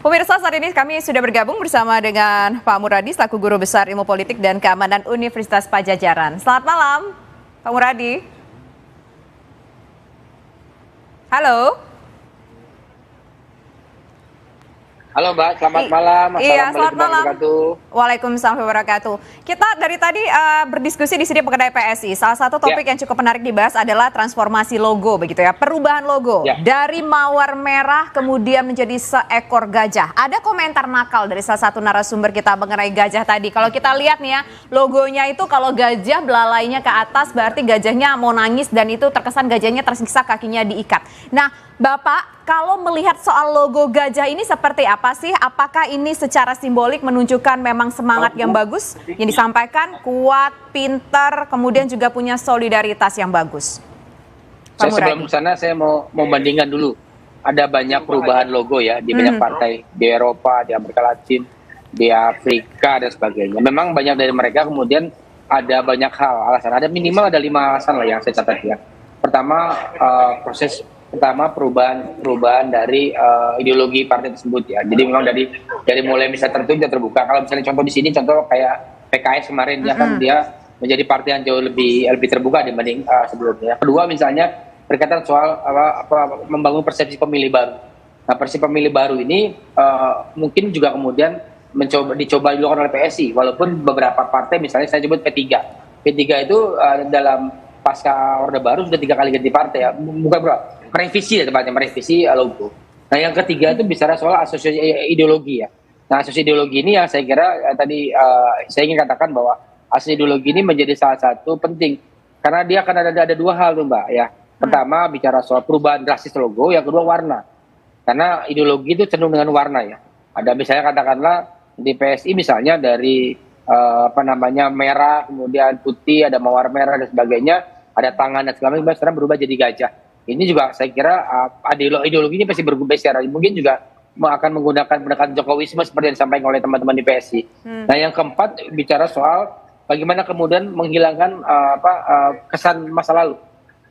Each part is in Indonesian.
Pemirsa, saat ini kami sudah bergabung bersama dengan Pak Muradi selaku Guru Besar Ilmu Politik dan Keamanan Universitas Padjadjaran. Selamat malam, Pak Muradi. Halo. Halo Mbak, selamat malam. Iya, selamat malam. Waalaikumsalam Waalaikumsalam wabarakatuh. Kita dari tadi berdiskusi di sini mengenai PSI. Salah satu topik yang cukup menarik dibahas adalah transformasi logo, begitu ya, perubahan logo dari mawar merah kemudian menjadi seekor gajah. Ada komentar nakal dari salah satu narasumber kita mengenai gajah tadi. Kalau kita lihat nih ya, logonya itu kalau gajah belalainya ke atas berarti gajahnya mau nangis dan itu terkesan gajahnya tersiksa kakinya diikat. Nah, Bapak, kalau melihat soal logo gajah ini seperti apa sih? Apakah ini secara simbolik menunjukkan memang semangat yang bagus yang disampaikan, kuat, pintar, kemudian juga punya solidaritas yang bagus? Sebelum sana saya mau membandingkan dulu. Ada banyak perubahan logo ya di banyak partai di Eropa, di Amerika Latin, di Afrika dan sebagainya. Memang banyak dari mereka kemudian ada banyak hal alasan. Ada minimal ada 5 alasan lah yang saya catat ya. Pertama perubahan dari ideologi partai tersebut ya. Jadi memang dari mulai misalnya tertutup dan terbuka. Kalau misalnya contoh di sini contoh kayak PKS kemarin ya kan dia menjadi partai yang jauh lebih terbuka dibanding sebelumnya. Kedua misalnya berkaitan soal membangun persepsi pemilih baru. Nah, persepsi pemilih baru ini mungkin juga kemudian dicoba dilakukan oleh PSI walaupun beberapa partai misalnya saya sebut P3. P3 itu dalam pasca Orde Baru sudah 3 kali ganti partai ya. Bukan merevisi ya tepatnya, merevisi logo. Nah yang ketiga itu bicara soal asosiasi ideologi ya. Nah asosiasi ideologi ini yang saya kira tadi saya ingin katakan bahwa asosiasi ideologi ini menjadi salah satu penting. Karena dia akan ada 2 hal tuh Mbak ya. Pertama bicara soal perubahan drastis logo, yang kedua warna. Karena ideologi itu cenderung dengan warna ya. Ada misalnya katakanlah di PSI misalnya dari merah, kemudian putih, ada mawar merah dan sebagainya, ada tangan dan segala macam, sekarang berubah jadi gajah. Ini juga saya kira ideologinya pasti bergeser. Mungkin juga akan menggunakan pendekatan Jokowisme seperti yang disampaikan oleh teman-teman di PSI. Nah yang keempat bicara soal bagaimana kemudian menghilangkan kesan masa lalu.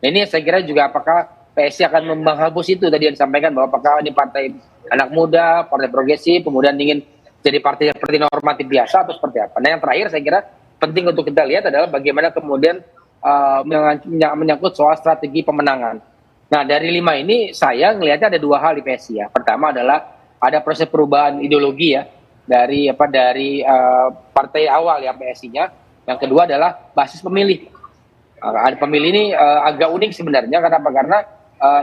Nah ini saya kira juga apakah PSI akan menghapus itu tadi yang disampaikan bahwa apakah ini partai anak muda, partai progresif, kemudian ingin jadi partai yang seperti normatif biasa atau seperti apa. Nah yang terakhir saya kira penting untuk kita lihat adalah bagaimana kemudian menyangkut soal strategi pemenangan. Nah dari 5 ini saya melihatnya ada 2 hal di PSI ya. Pertama adalah ada proses perubahan ideologi ya dari partai awal ya PSI-nya. Yang kedua adalah basis pemilih. Pemilih ini agak unik sebenarnya karena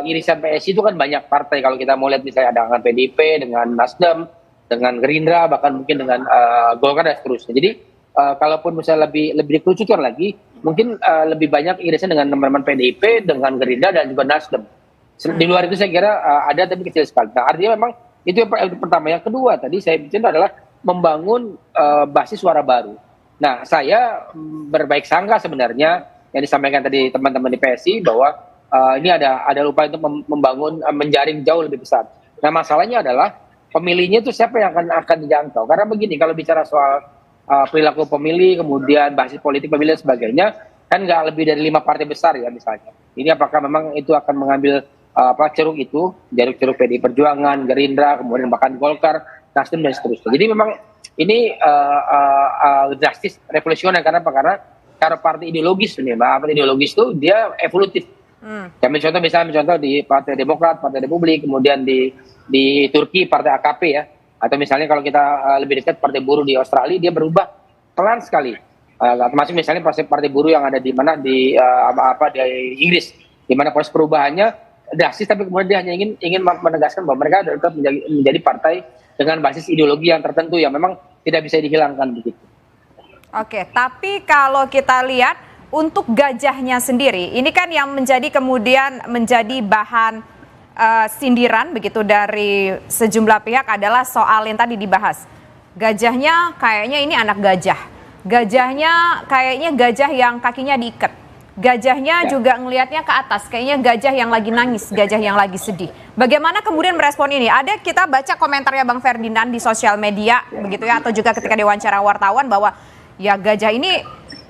irisan PSI itu kan banyak partai. Kalau kita mau lihat misalnya ada dengan PDIP, dengan Nasdem, dengan Gerindra, bahkan mungkin dengan Golkar dan seterusnya. Jadi kalaupun misalnya lebih dikerucutkan lagi, mungkin lebih banyak irisan dengan teman-teman PDIP, dengan Gerindra dan juga Nasdem. Di luar itu saya kira ada tapi kecil sekali. Nah, artinya memang itu yang pertama. Yang kedua tadi saya bicara adalah membangun basis suara baru. Nah saya berbaik sangka sebenarnya yang disampaikan tadi teman-teman di PSI bahwa ini ada upaya untuk membangun menjaring jauh lebih besar. Nah masalahnya adalah pemilihnya itu siapa yang akan dijangkau? Karena begini, kalau bicara soal perilaku pemilih, kemudian basis politik pemilih dan sebagainya, kan nggak lebih dari 5 partai besar ya misalnya. Ini apakah memang itu akan mengambil ceruk itu, ceruk PDI Perjuangan, Gerindra, kemudian bahkan Golkar, Nasdem dan seterusnya. Jadi memang ini drastis revolusioner karena partai ideologis ini, partai ideologis itu dia evolutif. Misalnya di Partai Demokrat, Partai Republik, kemudian di Turki Partai AKP ya, atau misalnya kalau kita lebih dekat Partai Buruh di Australia, dia berubah pelan sekali. Termasuk misalnya partai buruh yang ada di Inggris, di mana proses perubahannya drastis, tapi kemudian dia hanya ingin menegaskan bahwa mereka tetap menjadi partai dengan basis ideologi yang tertentu yang memang tidak bisa dihilangkan begitu. Oke, tapi kalau kita lihat untuk gajahnya sendiri, ini kan yang kemudian menjadi bahan sindiran begitu dari sejumlah pihak adalah soal yang tadi dibahas. Gajahnya kayaknya ini anak gajah. Gajahnya kayaknya gajah yang kakinya diikat. Gajahnya juga ngelihatnya ke atas, kayaknya gajah yang lagi nangis, gajah yang lagi sedih. Bagaimana kemudian merespon ini? Ada kita baca komentarnya Bang Ferdinand di sosial media begitu ya, atau juga ketika diwawancara wartawan bahwa ya gajah ini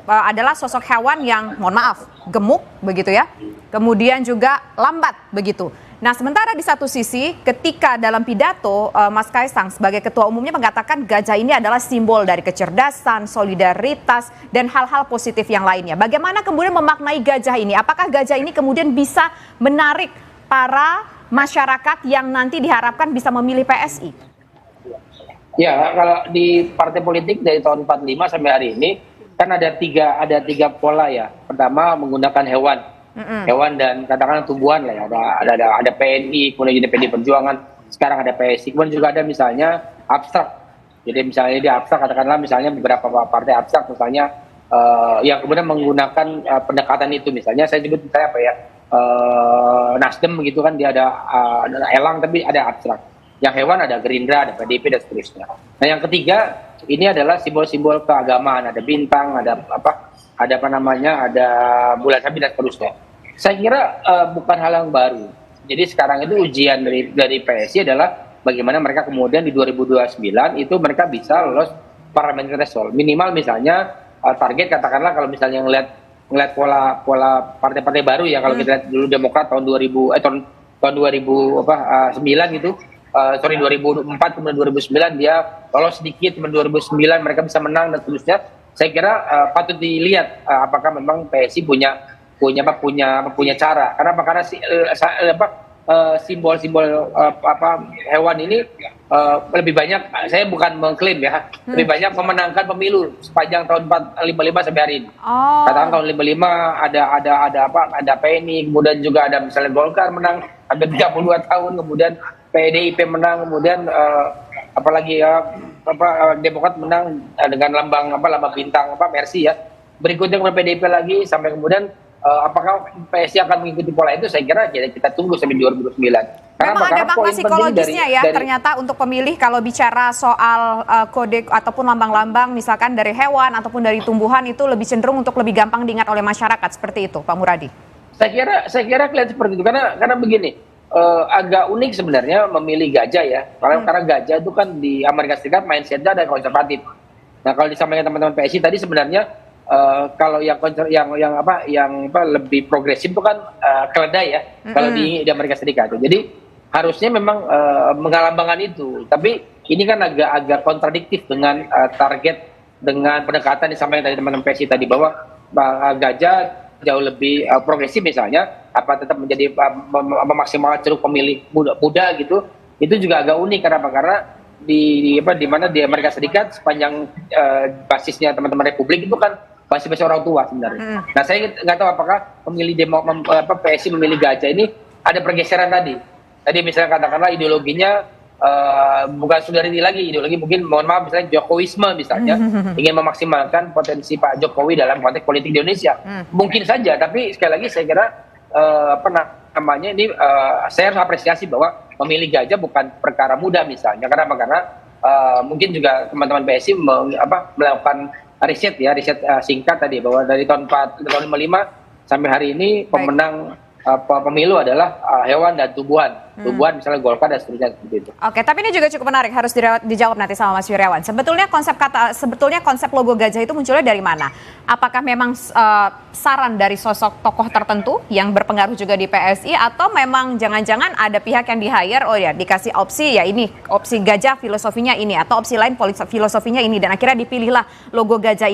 adalah sosok hewan yang mohon maaf gemuk begitu ya, kemudian juga lambat begitu. Nah, sementara di satu sisi, ketika dalam pidato, Mas Kaisang sebagai ketua umumnya mengatakan gajah ini adalah simbol dari kecerdasan, solidaritas, dan hal-hal positif yang lainnya. Bagaimana kemudian memaknai gajah ini? Apakah gajah ini kemudian bisa menarik para masyarakat yang nanti diharapkan bisa memilih PSI? Ya, kalau di partai politik dari tahun 45 sampai hari ini, kan ada tiga pola ya. Pertama, menggunakan hewan. Hewan dan katakanlah tumbuhan lah ya, ada PNI, kemudian jadi PDI Perjuangan, sekarang ada PSI, kemudian juga ada misalnya abstrak. Jadi misalnya di abstrak katakanlah misalnya beberapa partai abstrak misalnya yang kemudian menggunakan pendekatan itu, misalnya saya sebut misalnya apa ya, Nasdem begitu kan, dia ada elang tapi ada abstrak. Yang hewan ada Gerindra, ada PDIP dan seterusnya. Nah yang ketiga ini adalah simbol-simbol keagamaan, ada bintang, ada bulan sabit dan seterusnya. Saya kira bukan hal yang baru. Jadi sekarang itu ujian dari PSI adalah bagaimana mereka kemudian di 2029 itu mereka bisa lolos parliamentary threshold. Minimal misalnya target katakanlah kalau misalnya ngeliat pola partai-partai baru ya, kalau kita lihat dulu Demokrat tahun 2009 gitu. 2004 kemudian 2009 dia lolos sedikit, kemudian 2009 mereka bisa menang dan seterusnya. Saya kira patut dilihat apakah memang PSI punya cara. Karena simbol-simbol hewan ini lebih banyak, saya bukan mengklaim ya, lebih banyak memenangkan pemilu sepanjang tahun 55 sampai hari ini. Katakan tahun 55 ada PNI, kemudian juga ada misalnya Golkar menang hampir 32 tahun, kemudian PDIP menang, kemudian apalagi Demokrat menang dengan lambang bintang Mercy ya. Berikutnya kemudian PDIP lagi sampai kemudian apakah PSI akan mengikuti pola itu, saya kira kita tunggu sampai 2029. Karena memang ada makna psikologisnya ternyata untuk pemilih kalau bicara soal kode ataupun lambang-lambang misalkan dari hewan ataupun dari tumbuhan itu lebih cenderung untuk lebih gampang diingat oleh masyarakat, seperti itu Pak Muradi. Saya kira kelihatan seperti itu karena begini, agak unik sebenarnya memilih gajah ya. Karena gajah itu kan di Amerika Serikat mindsetnya ada konservatif. Nah kalau disampaikan teman-teman PSI tadi sebenarnya kalau yang lebih progresif itu kan keledai ya, kalau di Amerika Serikat. Jadi harusnya memang mengalambangkan itu. Tapi ini kan agak kontradiktif dengan target, dengan pendekatan disampaikan dari teman-teman PSI tadi bahwa gajah jauh lebih progresif misalnya, tetap menjadi memaksimalkan ceruk pemilih muda gitu. Itu juga agak unik karena di mana di Amerika Serikat sepanjang basisnya teman-teman Republik itu kan basis orang tua sebenarnya. Nah saya nggak tahu apakah PSI memilih gajah ini ada pergeseran tadi misalnya katakanlah ideologinya bukan Sudariti lagi, ideologi mungkin mohon maaf misalnya Jokowisme misalnya, ingin memaksimalkan potensi Pak Jokowi dalam konteks politik di Indonesia. Mungkin saja, tapi sekali lagi saya kira saya harus apresiasi bahwa memilih gajah bukan perkara mudah misalnya. Karena mungkin juga teman-teman PSI melakukan riset singkat tadi bahwa dari tahun 55 sampai hari ini pemenang pemilu adalah hewan dan tumbuhan misalnya Golkar dan seterusnya seperti itu. Oke, tapi ini juga cukup menarik, harus dijawab nanti sama Mas Wirawan. Sebetulnya konsep logo gajah itu munculnya dari mana? Apakah memang saran dari sosok tokoh tertentu yang berpengaruh juga di PSI, atau memang jangan-jangan ada pihak yang di-hire, dikasih opsi ya ini, opsi gajah filosofinya ini, atau opsi lain filosofinya ini, dan akhirnya dipilihlah logo gajah ini.